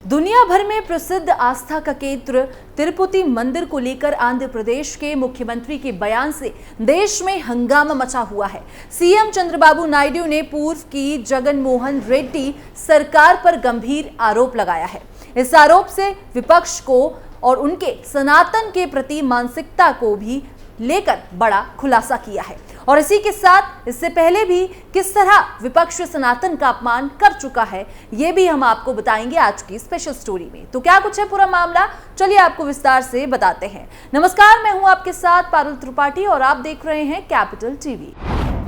दुनिया भर में प्रसिद्ध आस्था का केंद्र तिरुपति मंदिर को लेकर आंध्र प्रदेश के मुख्यमंत्री के बयान से देश में हंगामा मचा हुआ है। सीएम चंद्रबाबू नायडू ने पूर्व की जगनमोहन रेड्डी सरकार पर गंभीर आरोप लगाया है। इस आरोप से विपक्ष को और उनके सनातन के प्रति मानसिकता को भी लेकर बड़ा खुलासा किया है और इसी के साथ इससे पहले भी किस तरह विपक्ष सनातन का अपमान कर चुका है, ये भी हम आपको बताएंगे आज की स्पेशल स्टोरी में। तो क्या कुछ है पूरा मामला, चलिए आपको विस्तार से बताते हैं। नमस्कार, मैं हूं आपके साथ पारुल त्रिपाठी और आप देख रहे हैं कैपिटल टीवी।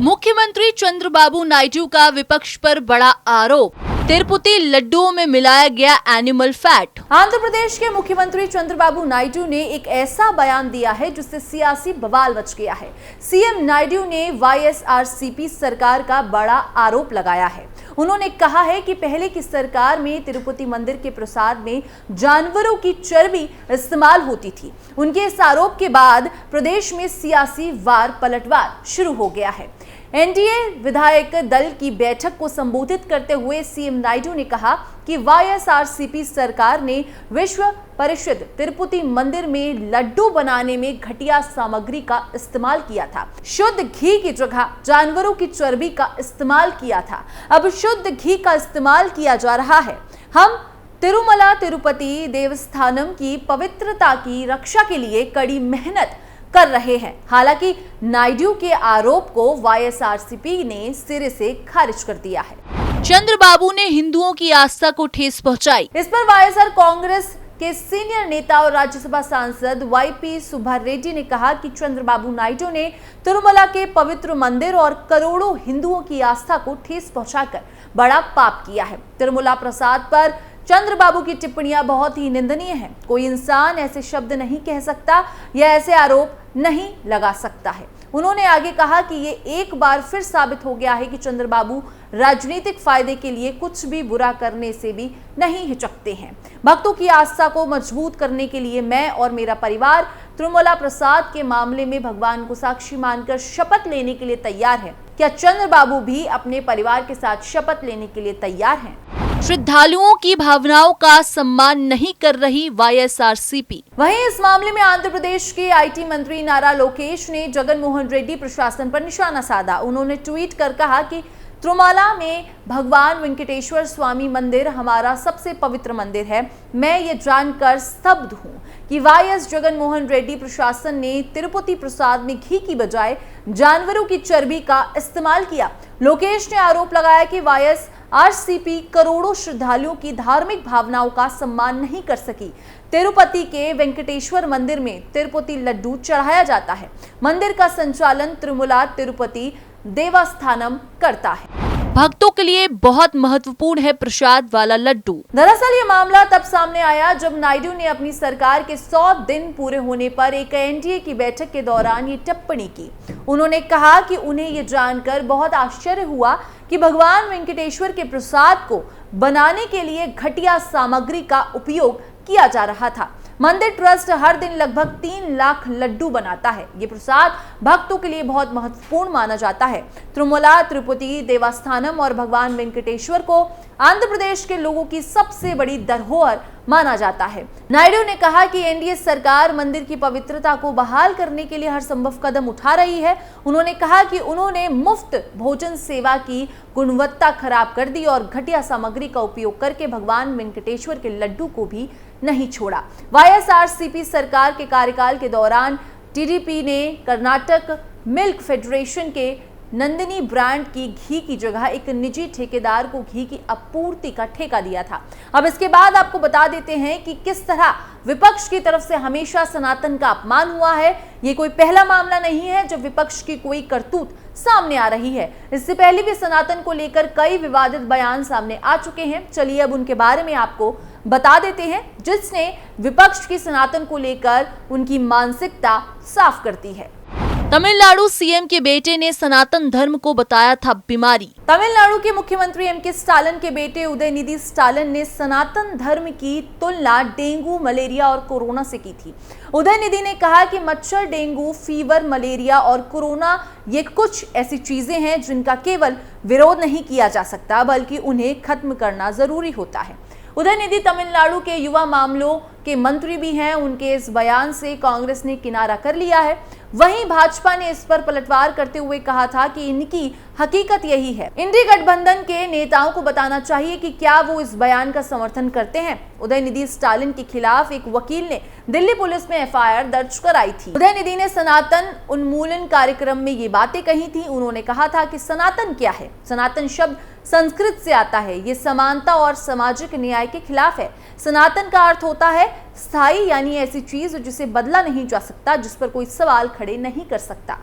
मुख्यमंत्री चंद्रबाबू नायडू का विपक्ष पर बड़ा आरोप, तिरुपति लड्डुओं में मिलाया गया एनिमल फैट। आंध्र प्रदेश के मुख्यमंत्री चंद्रबाबू नायडू ने एक ऐसा बयान दिया है जिससे सियासी बवाल मच गया है। सीएम नायडू ने वाईएसआरसीपी सरकार का बड़ा आरोप लगाया है। उन्होंने कहा है कि पहले की सरकार में तिरुपति मंदिर के प्रसाद में जानवरों की चर्बी इस्तेमाल होती थी। उनके इस आरोप के बाद प्रदेश में सियासी वार पलटवार शुरू हो गया है। एनडीए विधायक दल की बैठक को संबोधित करते हुए सीएम नायडू ने कहा कि वाईएसआरसीपी सरकार ने विश्व परिषद तिरुपति मंदिर में लड्डू बनाने में घटिया सामग्री का इस्तेमाल किया था। शुद्ध घी की जगह जानवरों की चर्बी का इस्तेमाल किया था। अब शुद्ध घी का इस्तेमाल किया जा रहा है। हम तिरुमला तिरुपति देवस्थानम की पवित्रता की रक्षा के लिए कड़ी मेहनत कर रहे हैं। हालांकि नायडू के आरोप को वाईएसआरसीपी ने सिरे से खारिज कर दिया है। चंद्रबाबू ने हिंदुओं की आस्था को ठेस पहुंचाई। इस पर वाईएसआर कांग्रेस के सीनियर नेता और राज्यसभा सांसद वाईपी सुब्बा रेड्डी ने कहा कि चंद्रबाबू नायडू ने तिरुमला के पवित्र मंदिर और करोड़ों हिंदुओं की आस्था को ठेस पहुंचाकर बड़ा पाप किया है। तिरुमला प्रसाद पर चंद्रबाबू की टिप्पणियां बहुत ही निंदनीय हैं। कोई इंसान ऐसे शब्द नहीं कह सकता या ऐसे आरोप नहीं लगा सकता है। उन्होंने आगे कहा कि ये एक बार फिर साबित हो गया है कि चंद्रबाबू राजनीतिक फायदे के लिए कुछ भी बुरा करने से भी नहीं हिचकते हैं। भक्तों की आस्था को मजबूत करने के लिए मैं और मेरा परिवार तिरुमला प्रसाद के मामले में भगवान को साक्षी मानकर शपथ लेने के लिए तैयार है। क्या चंद्रबाबू भी अपने परिवार के साथ शपथ लेने के लिए तैयार हैं? श्रद्धालुओं की भावनाओं का सम्मान नहीं कर रही वाईएसआरसीपी। वहीं इस मामले में आंध्र प्रदेश के आईटी मंत्री नारा लोकेश ने जगनमोहन रेड्डी प्रशासन पर निशाना साधा। उन्होंने ट्वीट कर कहा कि तिरुमला में भगवान वेंकटेश्वर स्वामी मंदिर हमारा सबसे पवित्र मंदिर है। मैं ये जानकर स्तब्ध हूँ कि वाईएस जगनमोहन रेड्डी प्रशासन ने तिरुपति प्रसाद में घी की बजाय जानवरों की चर्बी का इस्तेमाल किया। लोकेश ने आरोप लगाया कि वाईएसआरसीपी करोड़ों श्रद्धालुओं की धार्मिक भावनाओं का सम्मान नहीं कर सकी। तिरुपति के वेंकटेश्वर मंदिर में तिरुपति लड्डू चढ़ाया जाता है। मंदिर का संचालन तिरुमला तिरुपति देवस्थानम करता है। भक्तों के लिए बहुत महत्वपूर्ण है प्रसाद वाला लड्डू। दरअसल ये मामला तब सामने आया जब नायडू ने अपनी सरकार के 100 दिन पूरे होने पर एक एनडीए की बैठक के दौरान ये टिप्पणी की। उन्होंने कहा कि उन्हें ये जानकर बहुत आश्चर्य हुआ कि भगवान वेंकटेश्वर के प्रसाद को बनाने के लिए घटिया सामग्री का उपयोग किया जा रहा था। मंदिर ट्रस्ट हर दिन लगभग 3 लाख लड्डू बनाता है। ये प्रसाद भक्तों के लिए बहुत महत्वपूर्ण माना जाता है। तिरुमला तिरुपति देवस्थानम और भगवान वेंकटेश्वर को आंध्र प्रदेश के लोगों की सबसे बड़ी धरोहर माना जाता है। नायडू ने कहा कि एनडीए सरकार मंदिर की पवित्रता को बहाल करने के लिए हर संभव कदम उठा रही है। उन्होंने कहा कि उन्होंने मुफ्त भोजन सेवा की गुणवत्ता खराब कर दी और घटिया सामग्री का उपयोग करके भगवान वेंकटेश्वर के लड्डू को भी नहीं छोड़ा। वाईएसआरसीपी सरकार के कार्यकाल के दौरान टीडीपी ने कर्नाटक मिल्क फेडरेशन के नंदिनी ब्रांड की घी की जगह एक निजी ठेकेदार को घी की आपूर्ति का ठेका दिया था। अब इसके बाद आपको बता देते हैं कि किस तरह विपक्ष की तरफ से हमेशा सनातन का अपमान हुआ है। ये कोई पहला मामला नहीं है जब विपक्ष की कोई करतूत सामने आ रही है। इससे पहले भी सनातन को लेकर कई विवादित बयान सामने आ चुके हैं। चलिए अब उनके बारे में आपको बता देते हैं जिसने विपक्ष की सनातन को लेकर उनकी मानसिकता साफ करती है। तमिलनाडु सीएम के बेटे ने सनातन धर्म को बताया था बीमारी। तमिलनाडु के मुख्यमंत्री एमके स्टालिन के बेटे उदयनिधि स्टालिन ने सनातन धर्म की तुलना डेंगू, मलेरिया और कोरोना से की थी। उदयनिधि ने कहा कि मच्छर, डेंगू, फीवर, मलेरिया और कोरोना ये कुछ ऐसी चीजें हैं जिनका केवल विरोध नहीं किया जा सकता बल्कि उन्हें खत्म करना जरूरी होता है। उदयनिधि तमिलनाडु के युवा मामलों के मंत्री भी हैं। उनके इस बयान से कांग्रेस ने किनारा कर लिया है। वहीं भाजपा ने इस पर पलटवार करते हुए कहा था कि इनकी हकीकत यही है। इंडी गठबंधन के नेताओं को बताना चाहिए कि क्या वो इस बयान का समर्थन करते हैं। उदयनिधि स्टालिन के खिलाफ एक वकील ने दिल्ली पुलिस में एफआईआर दर्ज कराई थी। उदयनिधि ने सनातन उन्मूलन कार्यक्रम में ये बातें कही थी। उन्होंने कहा था कि सनातन क्या है? सनातन शब्द संस्कृत से आता है। ये समानता और सामाजिक न्याय के खिलाफ है। सनातन का अर्थ होता है स्थायी, यानी ऐसी चीज जिसे बदला नहीं जा सकता, जिस पर कोई सवाल खड़े नहीं कर सकता।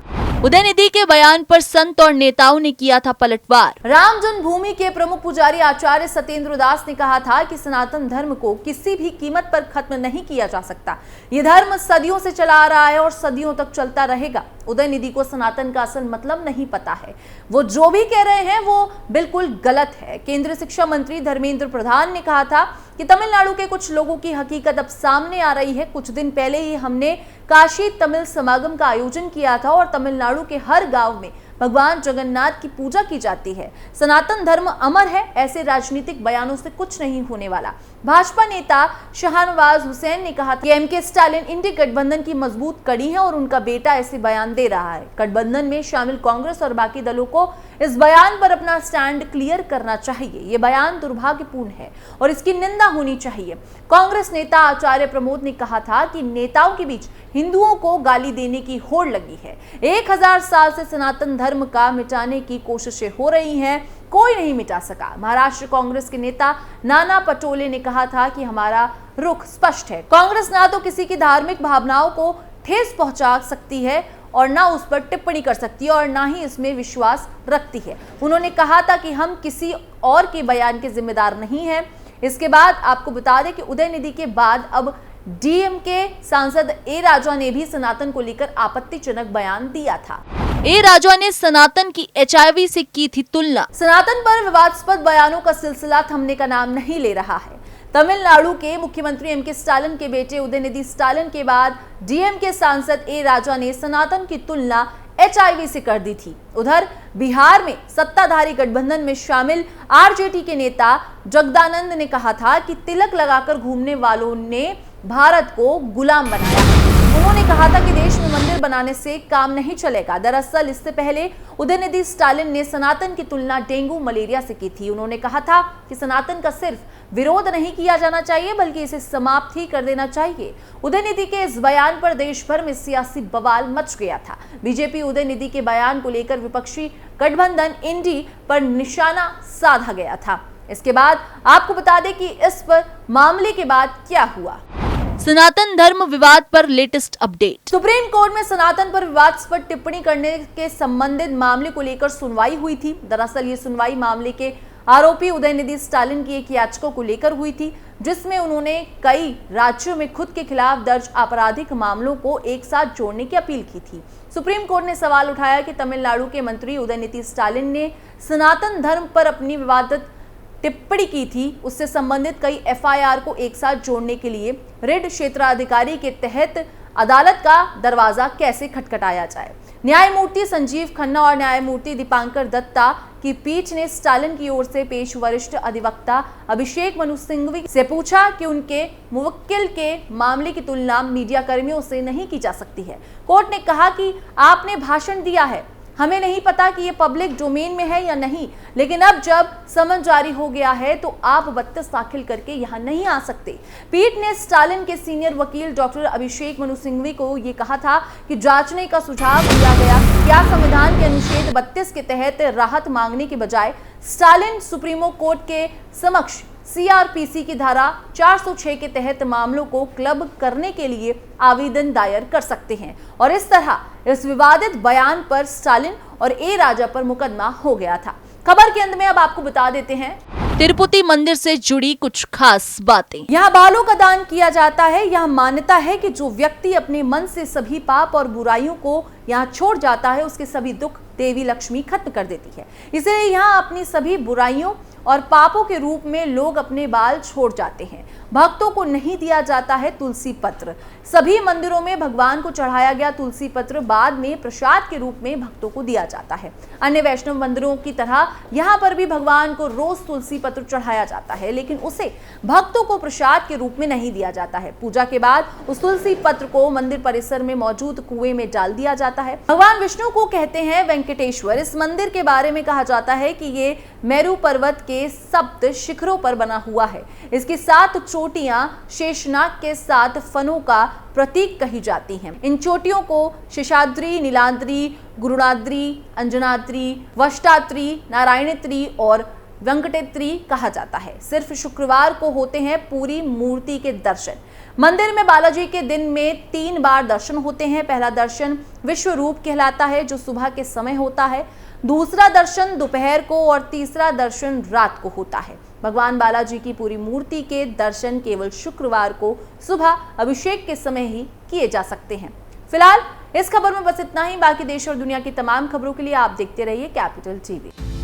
उदयनिधि के बयान पर संत और नेताओं ने किया था पलटवार। राम जन्मभूमि के प्रमुख पुजारी आचार्य सत्येंद्र दास ने कहा था कि सनातन धर्म को किसी भी कीमत पर खत्म नहीं किया जा सकता। ये धर्म सदियों से चला आ रहा है और सदियों तक चलता रहेगा। उदयनिधि को सनातन का असल मतलब नहीं पता है। वो जो भी कह रहे हैं वो बिल्कुल गलत है। केंद्रीय शिक्षा मंत्री धर्मेंद्र प्रधान ने कहा था कि तमिलनाडु के कुछ लोगों की हकीकत अब सामने आ रही है। कुछ दिन पहले ही हमने काशी तमिल समागम का आयोजन किया था और तमिलनाडु के हर गांव में भगवान जगन्नाथ की पूजा की जाती है। सनातन धर्म अमर है। ऐसे राजनीतिक बयानों से कुछ नहीं होने वाला। भाजपा नेता शाहनवाज हुसैन ने कहा कि एमके स्टालिन इंडी गठबंधन की मजबूत कड़ी है और उनका बेटा ऐसे बयान दे रहा है। गठबंधन में शामिल कांग्रेस और बाकी दलों को इस बयान पर अपना स्टैंड क्लियर करना चाहिए। ये बयान दुर्भाग्यपूर्ण है और इसकी निंदा होनी चाहिए। कांग्रेस नेता आचार्य प्रमोद ने कहा था कि नेताओं के बीच हिंदुओं को गाली देने की होड़ लगी है। 1000 साल से सनातन धर्म का मिटाने की कोशिशें हो रही हैं, कोई नहीं मिटा सका। महाराष्ट्र कांग्रेस के नेता नाना पटोले ने कहा था कि हमारा रुख स्पष्ट है। कांग्रेस ना तो किसी की धार्मिक भावनाओं को ठेस पहुंचा सकती है और ना उस पर टिप्पणी कर सकती है और ना ही इसमें विश्वास रखती है। उन्होंने कहा था कि हम किसी और के बयान के जिम्मेदार नहीं हैं। इसके बाद आपको बता दें कि उदयनिधि के बाद अब डीएमके सांसद ए राजा ने भी सनातन को लेकर आपत्तिजनक बयान दिया था। ए राजा ने सनातन की एचआईवी से की थी तुलना। सनातन पर विवादास्पद बयानों का सिलसिला थमने का नाम नहीं ले रहा है। तमिलनाडु के मुख्यमंत्री एमके स्टालिन के बेटे उदयनिधि स्टालिन के बाद डीएमके सांसद ए राजा ने सनातन की तुलना एचआईवी से कर दी थी। उधर बिहार में सत्ताधारी गठबंधन में शामिल आरजेडी के नेता जगदानंद ने कहा था कि तिलक लगाकर घूमने वालों ने भारत को गुलाम बनाया। उन्होंने कहा था कि देश में मंदिर बनाने से काम नहीं चलेगा। दरअसल इससे पहले उदयनिधि स्टालिन ने सनातन की तुलना डेंगू मलेरिया से की थी। उन्होंने कहा था कि सनातन का सिर्फ विरोध नहीं किया जाना चाहिए बल्कि इसे समाप्त ही कर देना चाहिए। उदयनिधि के इस बयान पर देश भर में सियासी बवाल मच गया था। बीजेपी उदयनिधि के बयान को लेकर विपक्षी गठबंधन इंडी पर निशाना साधा गया था। इसके बाद आपको बता दें कि इस पर मामले के बाद क्या हुआ। सनातन धर्म विवाद पर लेटेस्ट अपडेट। सुप्रीम कोर्ट में सनातन पर विवादास्पद टिप्पणी करने के संबंधित मामले को लेकर सुनवाई हुई थी। दरअसल ये सुनवाई मामले के आरोपी उदयनिधि स्टालिन की एक याचिका को लेकर हुई थी, जिसमें उन्होंने कई राज्यों में खुद के खिलाफ दर्ज आपराधिक मामलों को एक साथ जोड़ने की अपील की थी। सुप्रीम कोर्ट ने सवाल उठाया कि तमिलनाडु के मंत्री उदयनिधि स्टालिन ने सनातन धर्म पर अपनी विवादित टिप्पणी की थी, उससे संबंधित कई एफआईआर को एक साथ जोड़ने के लिए रिट क्षेत्राधिकारी के तहत अदालत का दरवाजा कैसे खटखटाया जाए। न्यायमूर्ति संजीव खन्ना और न्यायमूर्ति दीपांकर दत्ता की पीठ ने स्टालिन की ओर से पेश वरिष्ठ अधिवक्ता अभिषेक मनु सिंघवी से पूछा कि उनके मुवक्किल के मामले की तुलना मीडिया कर्मियों से नहीं की जा सकती है। कोर्ट ने कहा कि आपने भाषण दिया है, हमें नहीं पता कि ये पब्लिक डोमेन में है या नहीं, लेकिन अब जब समन जारी हो गया है तो आप 32 दाखिल करके यहाँ नहीं आ सकते। पीठ ने स्टालिन के सीनियर वकील डॉक्टर अभिषेक मनु सिंघवी को ये कहा था कि जांचने का सुझाव दिया गया क्या संविधान के अनुच्छेद 32 के तहत राहत मांगने के बजाय स्टालिन सुप्रीमो कोर्ट के समक्ष सीआरपीसी की धारा 406 के तहत मामलों को क्लब करने के लिए आवेदन दायर कर सकते हैं और इस तरह इस विवादित बयान पर स्टालिन और ए राजा पर मुकदमा हो गया था। खबर के अंत में अब आपको बता देते हैं तिरुपति मंदिर से जुड़ी कुछ खास बातें। यहाँ बालों का दान किया जाता है। यह मान्यता है कि जो व्यक्ति अपने मन से सभी पाप और बुराइयों को यहाँ छोड़ जाता है, उसके सभी दुख देवी लक्ष्मी खत्म कर देती है। इसलिए यहाँ अपनी सभी बुराइयों और पापों के रूप में लोग अपने बाल छोड़ जाते हैं। भक्तों को नहीं दिया जाता है तुलसी पत्र। सभी मंदिरों में भगवान को चढ़ाया गया तुलसी पत्र बाद में प्रसाद के रूप में भक्तों को दिया जाता है। अन्य वैष्णव मंदिरों की तरह यहाँ पर भी भगवान को रोज तुलसी पत्र चढ़ाया जाता है, लेकिन उसे भक्तों को प्रसाद के रूप में नहीं दिया जाता है। पूजा के बाद उस तुलसी पत्र को मंदिर परिसर में मौजूद कुएं में डाल दिया जाता है। भगवान विष्णु को कहते हैं वेंकटेश्वर। इस मंदिर के बारे में कहा जाता है कि ये मेरू पर्वत के सप्त शिखरों पर बना हुआ है। इसकी 7 चोटियां शेषनाग के 7 फनों का प्रतीक कही जाती हैं। इन चोटियों को शेषाद्री, नीलाद्री, गुरुणाद्री, अंजनाद्री, वष्टाद्री, नारायणत्री और वेंकटेत्री कहा जाता है। सिर्फ शुक्रवार को होते हैं पूरी मूर्ति के दर्शन। मंदिर में बालाजी के दिन में 3 बार दर्शन होते हैं। पहला दर्शन विश्व रूप कहलाता है, जो सुबह के समय होता है। दूसरा दर्शन दोपहर को और तीसरा दर्शन रात को होता है। भगवान बालाजी की पूरी मूर्ति के दर्शन केवल शुक्रवार को सुबह अभिषेक के समय ही किए जा सकते हैं। फिलहाल इस खबर में बस इतना ही। बाकी देश और दुनिया की तमाम खबरों के लिए आप देखते रहिए कैपिटल टीवी।